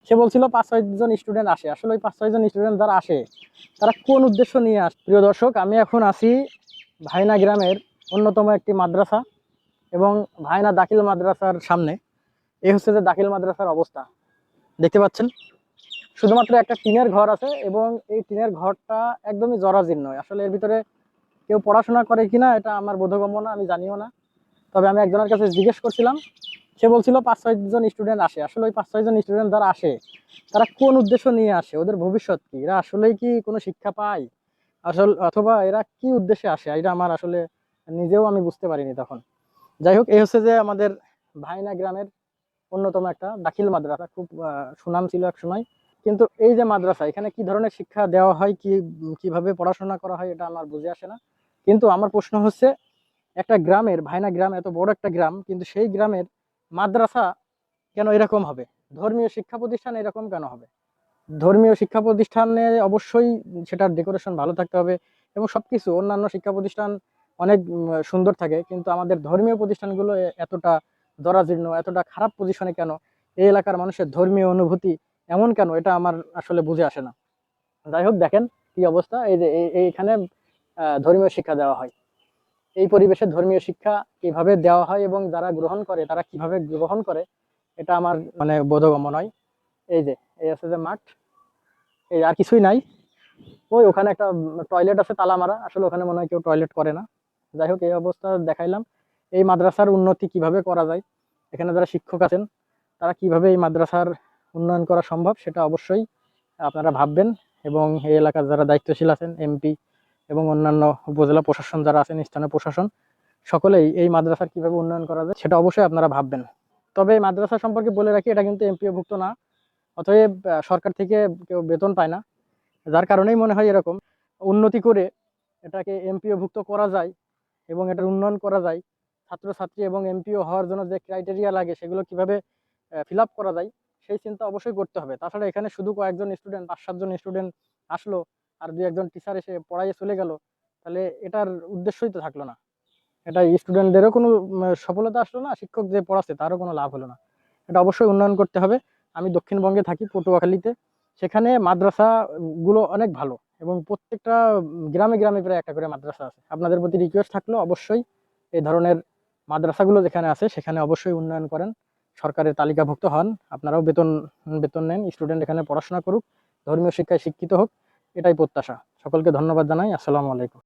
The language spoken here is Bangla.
সে বলছিল 5-6 জন স্টুডেন্ট আসে। আসলে ওই 5-6 জন স্টুডেন্ট যারা আসে তারা কোন উদ্দেশ্য নিয়ে আসে? প্রিয় দর্শক, আমি এখন আছি ভাইনা গ্রামের অন্যতম একটি মাদ্রাসা এবং ভাইনা দাখিল মাদ্রাসার সামনে। এই হচ্ছে যে দাখিল মাদ্রাসার অবস্থা, দেখতে পাচ্ছেন। শুধুমাত্র একটা টিনের ঘর আছে এবং এই টিনের ঘরটা একদমই জরাজীর্ণ। আসলে এর ভিতরে কেউ পড়াশোনা করে কিনা এটা আমার বোধগম্য না, আমি জানিও না। তবে আমি একজনের কাছে জিজ্ঞেস করছিলাম, সে বলছিল 5-6 জন স্টুডেন্ট আসে। আসলে ওই 5-6 জন স্টুডেন্ট যারা আসে তারা কোন উদ্দেশ্য নিয়ে আসে? ওদের ভবিষ্যৎ কি? এরা আসলেই কি কোনো শিক্ষা পায় অথবা এরা কি উদ্দেশ্যে আসে? এটা আমার আসলে নিজেও আমি বুঝতে পারিনি তখন। যাই হোক, এই হচ্ছে যে আমাদের ভাইনা গ্রামের অন্যতম একটা দাখিল মাদ্রাসা, খুব সুনাম ছিল এক সময়। কিন্তু এই যে মাদ্রাসা, এখানে কি ধরনের শিক্ষা দেওয়া হয়, কিভাবে পড়াশোনা করা হয়, এটা আমার বুঝে আসে না। কিন্তু আমার প্রশ্ন হচ্ছে, একটা গ্রামের, ভাইনা গ্রাম এত বড় একটা গ্রাম, কিন্তু সেই গ্রামের মাদ্রাসা কেন এরকম হবে? ধর্মীয় শিক্ষা প্রতিষ্ঠান এরকম কেন হবে? ধর্মীয় শিক্ষা প্রতিষ্ঠানে অবশ্যই সেটার ডেকোরেশন ভালো থাকতে হবে এবং সবকিছু অন্যান্য শিক্ষা প্রতিষ্ঠান অনেক সুন্দর থাকে, কিন্তু আমাদের ধর্মীয় প্রতিষ্ঠানগুলো এতটা জরাজীর্ণ, এতটা খারাপ পজিশনে কেন? এই এলাকার মানুষের ধর্মীয় অনুভূতি এমন কেন? এটা আমার আসলে বুঝে আসে না। যাই হোক, দেখেন কি অবস্থা। এই যে এইখানে ধর্মীয় শিক্ষা দেওয়া হয়, এই পরিবেশে ধর্মীয় শিক্ষা কিভাবে দেওয়া হয় এবং যারা গ্রহণ করে তারা কিভাবে গ্রহণ করে, এটা আমার মানে বোধগম্য নয়। এই যে এই আছে যে মাঠ, এই আর কিছুই নাই। ওই ওখানে একটা টয়লেট আছে তালা মারা, আসলে ওখানে মনে হয় কেউ টয়লেট করে না। যাই হোক, এই অবস্থা দেখাইলাম। এই মাদ্রাসার উন্নতি কিভাবে করা যায়, এখানে যারা শিক্ষক আছেন তারা কিভাবে এই মাদ্রাসার উন্নয়ন করা সম্ভব, সেটা অবশ্যই আপনারা ভাববেন। এবং এই এলাকার যারা দায়িত্বশীল আছেন, এমপি এবং অন্যান্য উপজেলা প্রশাসন যারা আছেন, স্থানীয় প্রশাসন, সকলেই এই মাদ্রাসার কিভাবে উন্নয়ন করা যায় সেটা অবশ্যই আপনারা ভাববেন। তবে এই মাদ্রাসা সম্পর্কে বলে রাখি, এটা কিন্তু এমপিও ভুক্ত না, অতএব সরকার থেকে কেউ বেতন পায় না। যার কারণেই মনে হয় এরকম উন্নতি করে এটাকে এমপিও ভুক্ত করা যায় এবং এটার উন্নয়ন করা যায়। ছাত্রছাত্রী এবং এমপিও হওয়ার জন্য যে ক্রাইটেরিয়া লাগে সেগুলো কিভাবে ফিল আপ করা যায় সেই চিন্তা অবশ্যই করতে হবে। তাছাড়া এখানে শুধু কয়েকজন স্টুডেন্ট, 5-7 জন স্টুডেন্ট আসলো আর 2-1 টিচার এসে পড়াইয়ে চলে গেল, তাহলে এটার উদ্দেশ্যই তো থাকলো না। এটা স্টুডেন্টদেরও কোনো সফলতা আসলো না, শিক্ষক যে পড়াচ্ছে তারও কোনো লাভ হলো না। এটা অবশ্যই উন্নয়ন করতে হবে। আমি দক্ষিণবঙ্গে থাকি, পটুয়াখালীতে। সেখানে মাদ্রাসা গুলো অনেক ভালো এবং প্রত্যেকটা গ্রামে গ্রামে প্রায় একটা করে মাদ্রাসা আছে। আপনাদের প্রতি রিকোয়েস্ট থাকলো, অবশ্যই এই ধরনের মাদ্রাসাগুলো যেখানে আছে সেখানে অবশ্যই উন্নয়ন করেন, সরকারের তালিকাভুক্ত হন, আপনারাও বেতন বেতন নেন, স্টুডেন্ট এখানে পড়াশোনা করুক, ধর্মীয় শিক্ষায় শিক্ষিত হোক, এটাই প্রত্যাশা। সকলকে ধন্যবাদ জানাই। আসসালামু আলাইকুম।